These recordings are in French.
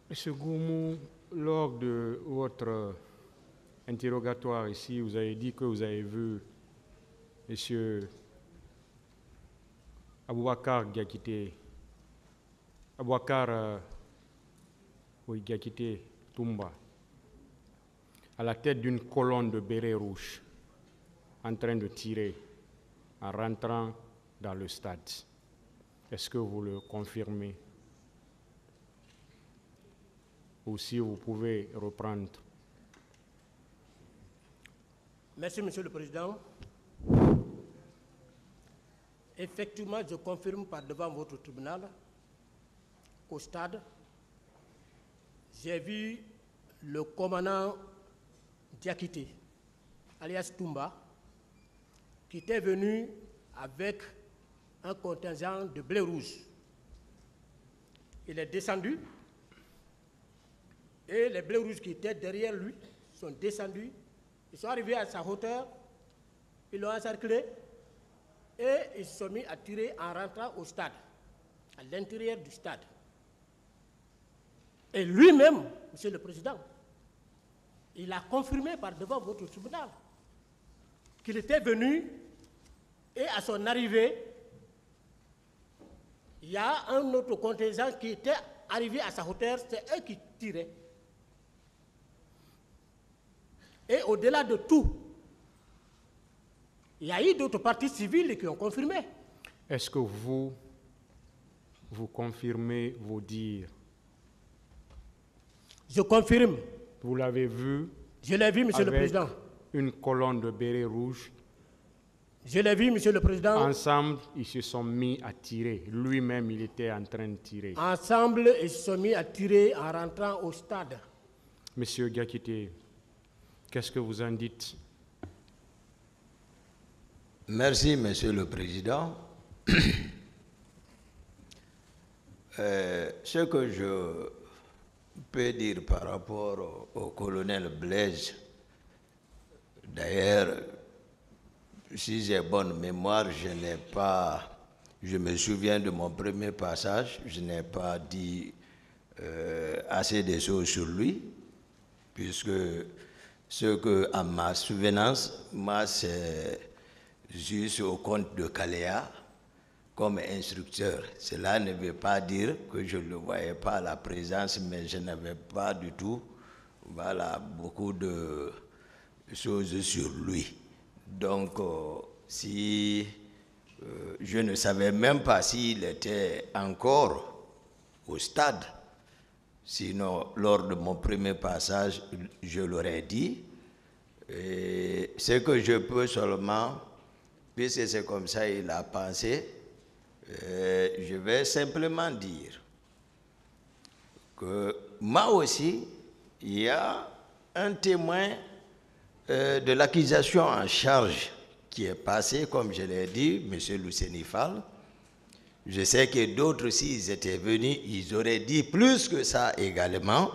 Monsieur Goumou, lors de votre interrogatoire ici, vous avez dit que vous avez vu Monsieur Aboubakar Gakité Toumba à la tête d'une colonne de bérets rouges en train de tirer en rentrant dans le stade. Est-ce que vous le confirmez? Ou si vous pouvez reprendre. Merci, Monsieur le Président. Effectivement, je confirme par devant votre tribunal qu'au stade, j'ai vu le commandant Diakité, alias Toumba, qui était venu avec un contingent de blé rouge. Il est descendu et les blés rouges qui étaient derrière lui sont descendus. Ils sont arrivés à sa hauteur, ils l'ont encerclé et ils se sont mis à tirer en rentrant au stade, à l'intérieur du stade. Et lui-même, Monsieur le Président, il a confirmé par devant votre tribunal qu'il était venu et à son arrivée, il y a un autre contingent qui était arrivé à sa hauteur, c'est eux qui tiraient. Et au-delà de tout, il y a eu d'autres parties civiles qui ont confirmé. Est-ce que vous confirmez vos dires? Je confirme. Vous l'avez vu? Je l'ai vu, Monsieur le Président. Une colonne de bérets rouges. Je l'ai vu, Monsieur le Président. Ensemble, ils se sont mis à tirer. Lui-même, il était en train de tirer. Ensemble, ils se sont mis à tirer en rentrant au stade. Monsieur Gakité, qu'est-ce que vous en dites? Merci, Monsieur le Président. Ce que je peux dire par rapport au colonel Blaise, d'ailleurs, si j'ai bonne mémoire, je me souviens de mon premier passage, je n'ai pas dit assez de choses sur lui, puisque ce que, à ma souvenance, moi, c'est juste au compte de Caléa comme instructeur. Cela ne veut pas dire que je ne le voyais pas à la présence, mais je n'avais pas du tout, voilà, beaucoup de choses sur lui. Donc, je ne savais même pas s'il était encore au stade. Sinon, lors de mon premier passage, je l'aurais dit. Et ce que je peux seulement, puisque c'est comme ça il a pensé, je vais simplement dire que moi aussi, il y a un témoin de l'accusation en charge qui est passé, comme je l'ai dit, M. Lucénifal. Je sais que d'autres, s'ils étaient venus, ils auraient dit plus que ça également.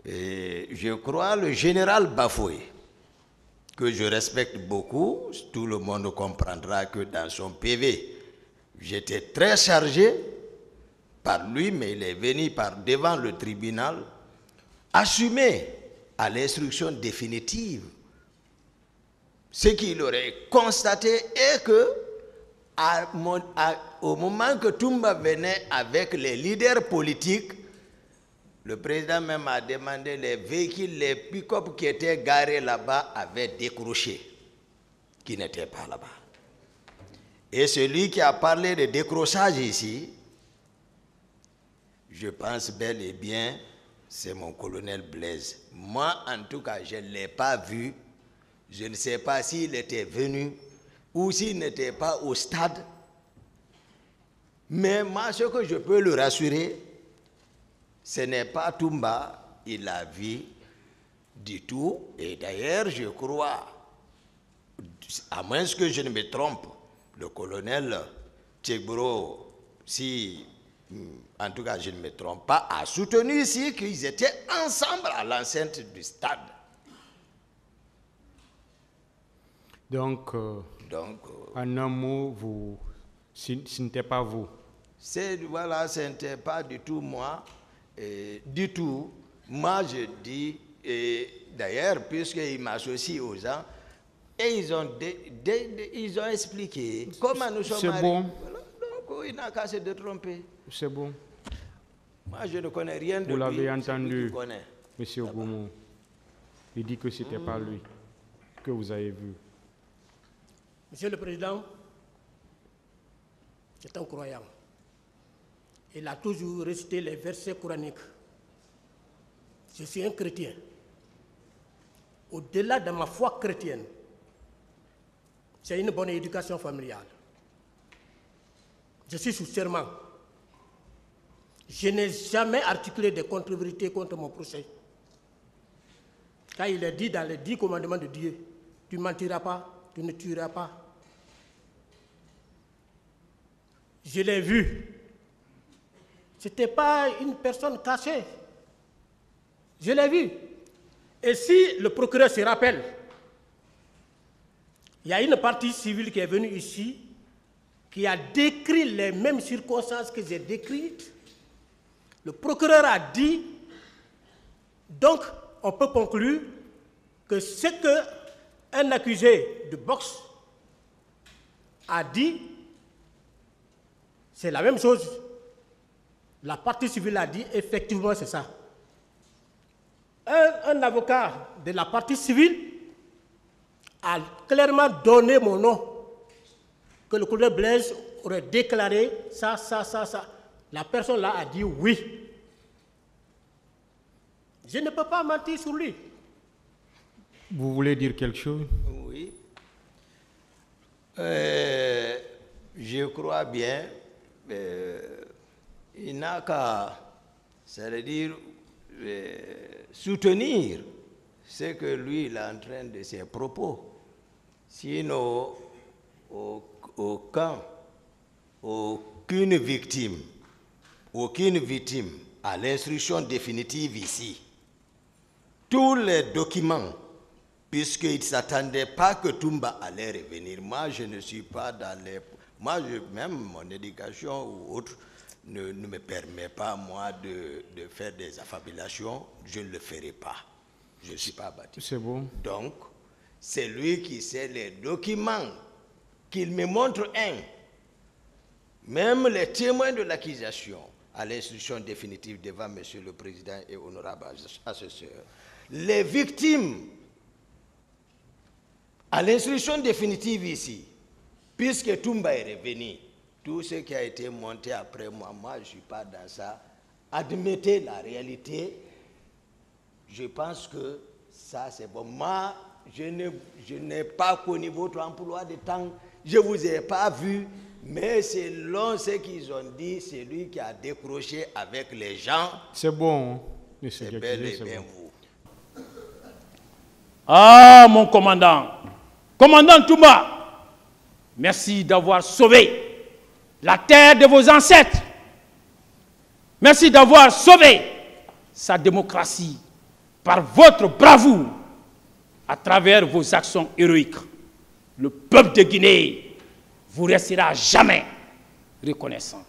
Et je crois le général Bafoué, que je respecte beaucoup, tout le monde comprendra que dans son PV, j'étais très chargé par lui, mais il est venu par devant le tribunal, assumer à l'instruction définitive ce qu'il aurait constaté est que au moment que Toumba venait avec les leaders politiques, le président même a demandé les véhicules, les pick-up qui étaient garés là-bas avaient décroché, qui n'étaient pas là-bas. Et celui qui a parlé de décrochage ici, je pense bel et bien, c'est mon colonel Blaise. Moi, en tout cas, je ne l'ai pas vu. Je ne sais pas s'il était venu ou s'il n'était pas au stade. Mais moi, ce que je peux le rassurer, ce n'est pas Toumba, il l'a vu du tout. Et d'ailleurs, je crois, à moins que je ne me trompe, le colonel Tchegbro, si, en tout cas je ne me trompe pas, a soutenu ici qu'ils étaient ensemble à l'enceinte du stade. Donc, en un mot, ce n'était pas vous. Voilà, ce n'était pas du tout moi. du tout. Moi, je dis, d'ailleurs, puisqu'il m'associe aux gens, et ils ont expliqué comment nous sommes C'est bon. Donc, il n'a qu'à se tromper. C'est bon. Moi, je ne connais rien de lui. Vous l'avez c'est lui entendu, qui connaît. Monsieur Goumou. Il dit que ce n'était pas lui que vous avez vu. Monsieur le Président, c'est un croyant. Il a toujours récité les versets coraniques. Je suis un chrétien. Au-delà de ma foi chrétienne, c'est une bonne éducation familiale. Je suis sous serment. Je n'ai jamais articulé de contre-vérité contre mon procès. Quand il est dit dans les 10 commandements de Dieu, tu ne mentiras pas, tu ne tueras pas. Je l'ai vu. Ce n'était pas une personne cachée. Je l'ai vu. Et si le procureur se rappelle, il y a une partie civile qui est venue ici, qui a décrit les mêmes circonstances que j'ai décrites. Le procureur a dit, donc on peut conclure que ce qu'un accusé de boxe a dit, c'est la même chose. La partie civile a dit, effectivement, c'est ça. Un avocat de la partie civile a clairement donné mon nom, que le colonel Blaise aurait déclaré ça. La personne là a dit oui. Je ne peux pas mentir sur lui. Vous voulez dire quelque chose? Oui. Je crois bien, il n'a qu'à, c'est-à-dire, soutenir ce que lui il est en train de ses propos. Sinon, aucune victime à l'instruction définitive ici. Tous les documents, puisqu'il ne s'attendait pas que Toumba allait revenir. Moi, je ne suis pas dans les... même mon éducation ou autre ne me permet pas, moi, de faire des affabulations. Je ne le ferai pas. Je ne suis pas bâti. C'est bon. Donc, c'est lui qui sait les documents, qu'il me montre un. Même les témoins de l'accusation, à l'instruction définitive devant Monsieur le Président et honorable assesseur, les victimes, à l'instruction définitive ici, puisque Toumba est revenu, tout ce qui a été monté après moi, je ne suis pas dans ça. Admettez la réalité. Je pense que ça, c'est bon. Moi, je n'ai pas connu votre emploi de temps. Je ne vous ai pas vu. Mais selon ce qu'ils ont dit, c'est lui qui a décroché avec les gens. C'est bon, monsieur. C'est bel et bien vous. Ah, mon commandant. Commandant Toumba, merci d'avoir sauvé la terre de vos ancêtres. Merci d'avoir sauvé sa démocratie par votre bravoure à travers vos actions héroïques. Le peuple de Guinée vous restera jamais reconnaissant.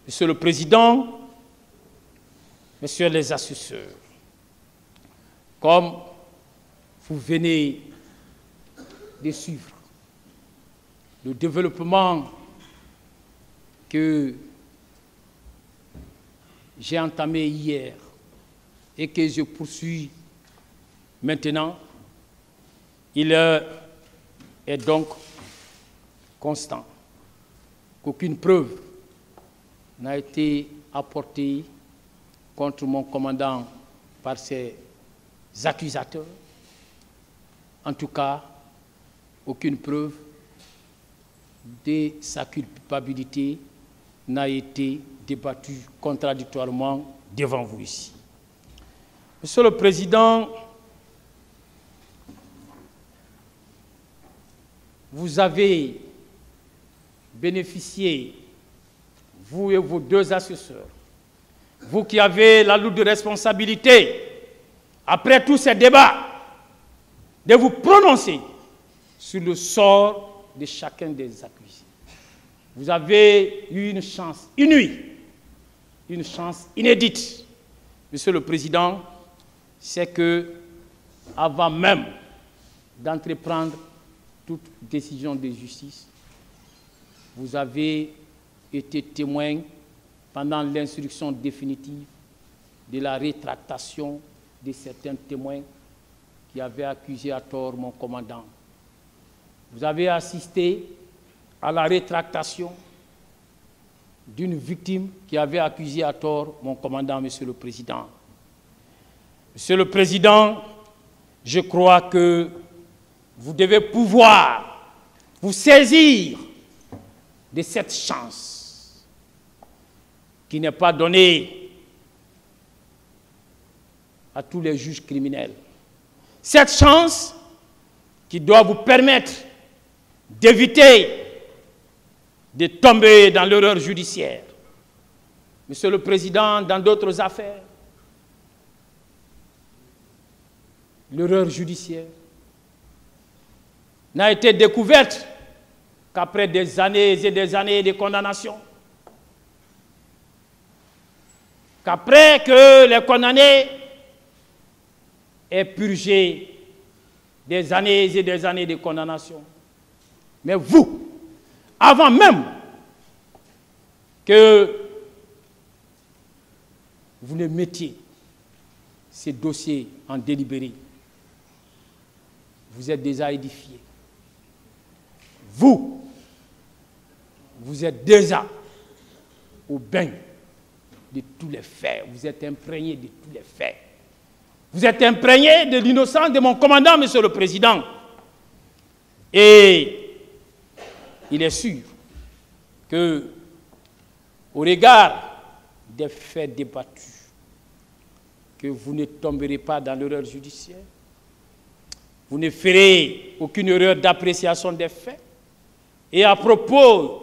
Monsieur le Président, Messieurs les assesseurs, comme vous venez de suivre le développement que j'ai entamé hier et que je poursuis maintenant, il est donc constant qu'aucune preuve n'a été apportée contre mon commandant par ses accusateurs. En tout cas, aucune preuve de sa culpabilité n'a été débattue contradictoirement devant vous ici. Monsieur le Président, vous avez bénéficié, vous et vos deux assesseurs, vous qui avez la lourde responsabilité, après tous ces débats, de vous prononcer sur le sort de chacun des accusés. Vous avez eu une chance inouïe, une chance inédite Monsieur le Président, c'est que, avant même d'entreprendre toute décision de justice, vous avez été témoin pendant l'instruction définitive de la rétractation de certains témoins qui avaient accusé à tort mon commandant. Vous avez assisté à la rétractation d'une victime qui avait accusé à tort mon commandant, Monsieur le Président. Monsieur le Président, je crois que vous devez pouvoir vous saisir de cette chance qui n'est pas donnée à tous les juges criminels. Cette chance qui doit vous permettre d'éviter de tomber dans l'erreur judiciaire. Monsieur le Président, dans d'autres affaires, l'erreur judiciaire n'a été découverte qu'après des années et des années de condamnation. Qu'après que les condamnés aient purgé des années et des années de condamnation. Mais vous, avant même que vous ne mettiez ces dossiers en délibéré, vous êtes déjà édifiés. Vous êtes déjà au bain de tous les faits. Vous êtes imprégné de tous les faits. Vous êtes imprégné de l'innocence de mon commandant, Monsieur le Président. Et il est sûr que, au regard des faits débattus, que vous ne tomberez pas dans l'erreur judiciaire. Vous ne ferez aucune erreur d'appréciation des faits. Et à propos,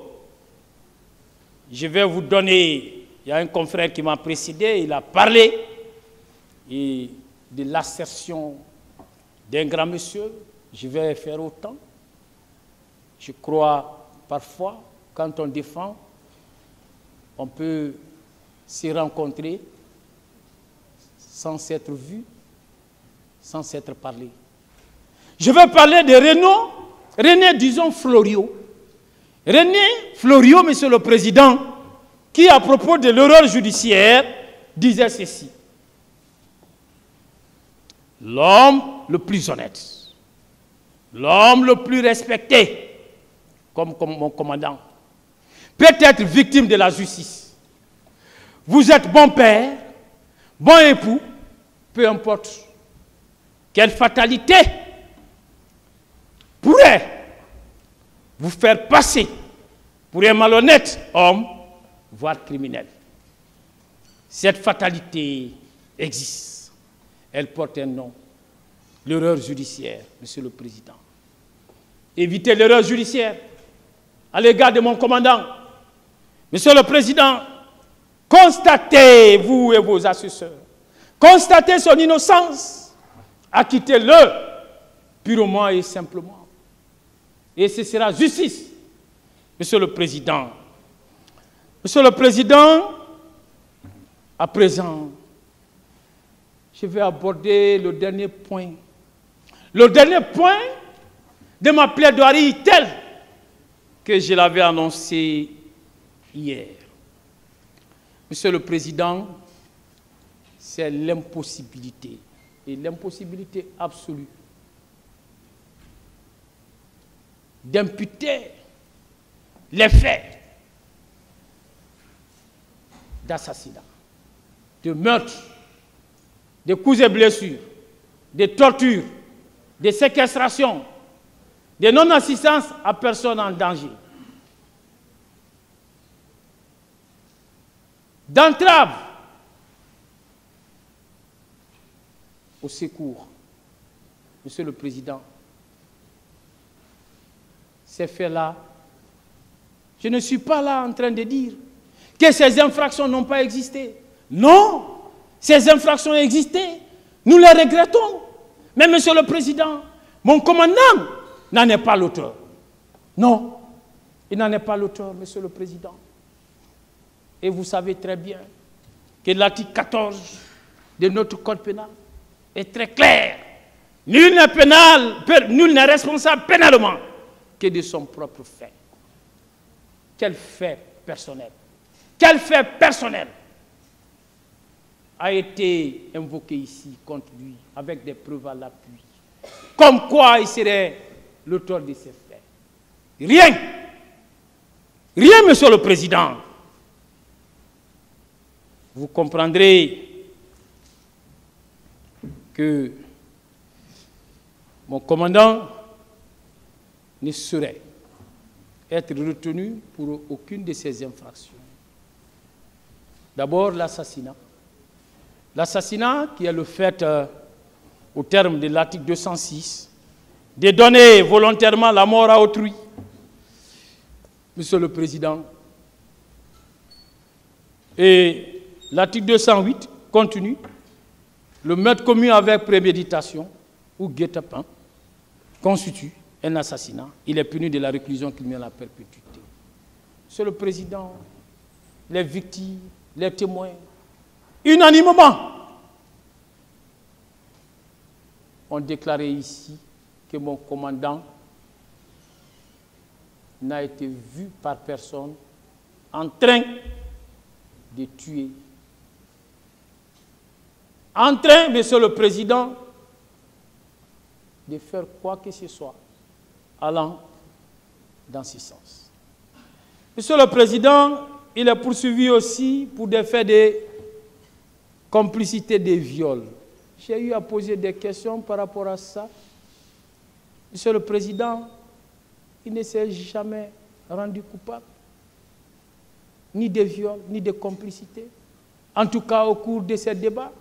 je vais vous donner, il y a un confrère qui m'a précédé, il a parlé de l'assertion d'un grand monsieur. Je vais faire autant. Je crois, parfois, quand on défend, on peut se rencontrer sans s'être vu, sans s'être parlé. Je vais parler de René, disons, Floriot. René Floriot, Monsieur le Président, qui, à propos de l'erreur judiciaire, disait ceci. L'homme le plus honnête, l'homme le plus respecté, comme mon commandant, peut être victime de la justice. Vous êtes bon père, bon époux, peu importe. Quelle fatalité pourrait vous faire passer pour un malhonnête homme, voire criminel. Cette fatalité existe. Elle porte un nom, l'erreur judiciaire, Monsieur le Président. Évitez l'erreur judiciaire à l'égard de mon commandant. Monsieur le Président, constatez, vous et vos assesseurs, constatez son innocence, acquittez-le purement et simplement. Et ce sera justice, Monsieur le Président. Monsieur le Président, à présent, je vais aborder le dernier point. Le dernier point de ma plaidoirie telle que je l'avais annoncé hier. Monsieur le Président, c'est l'impossibilité, et l'impossibilité absolue, d'imputer les faits d'assassinat, de meurtre, de coups et blessures, de tortures, de séquestration, de non-assistance à personne en danger, d'entrave au secours. Monsieur le Président, ces faits-là, je ne suis pas là en train de dire que ces infractions n'ont pas existé. Non, ces infractions ont existé. Nous les regrettons. Mais Monsieur le Président, mon commandant n'en est pas l'auteur. Non, il n'en est pas l'auteur, Monsieur le Président. Et vous savez très bien que l'article 14 de notre code pénal est très clair. Nul n'est responsable pénalement que de son propre fait. Quel fait personnel? Quel fait personnel a été invoqué ici contre lui avec des preuves à l'appui? Comme quoi il serait l'auteur de ces faits? Rien. Rien, Monsieur le Président. Vous comprendrez que mon commandant ne saurait être retenu pour aucune de ces infractions. D'abord, l'assassinat. L'assassinat qui est le fait au terme de l'article 206, de donner volontairement la mort à autrui. Monsieur le Président, et l'article 208 continue, le meurtre commis avec préméditation ou guet-apens constitue un assassinat. Il est puni de la réclusion criminelle à perpétuité. Monsieur le Président, les victimes, les témoins, unanimement, ont déclaré ici que mon commandant n'a été vu par personne en train de tuer. En train, Monsieur le Président, de faire quoi que ce soit allant dans ce sens. Monsieur le Président, il est poursuivi aussi pour des faits de complicité des viols. J'ai eu à poser des questions par rapport à ça. Monsieur le Président, il ne s'est jamais rendu coupable, ni de viol, ni de complicité. En tout cas, au cours de ces débats,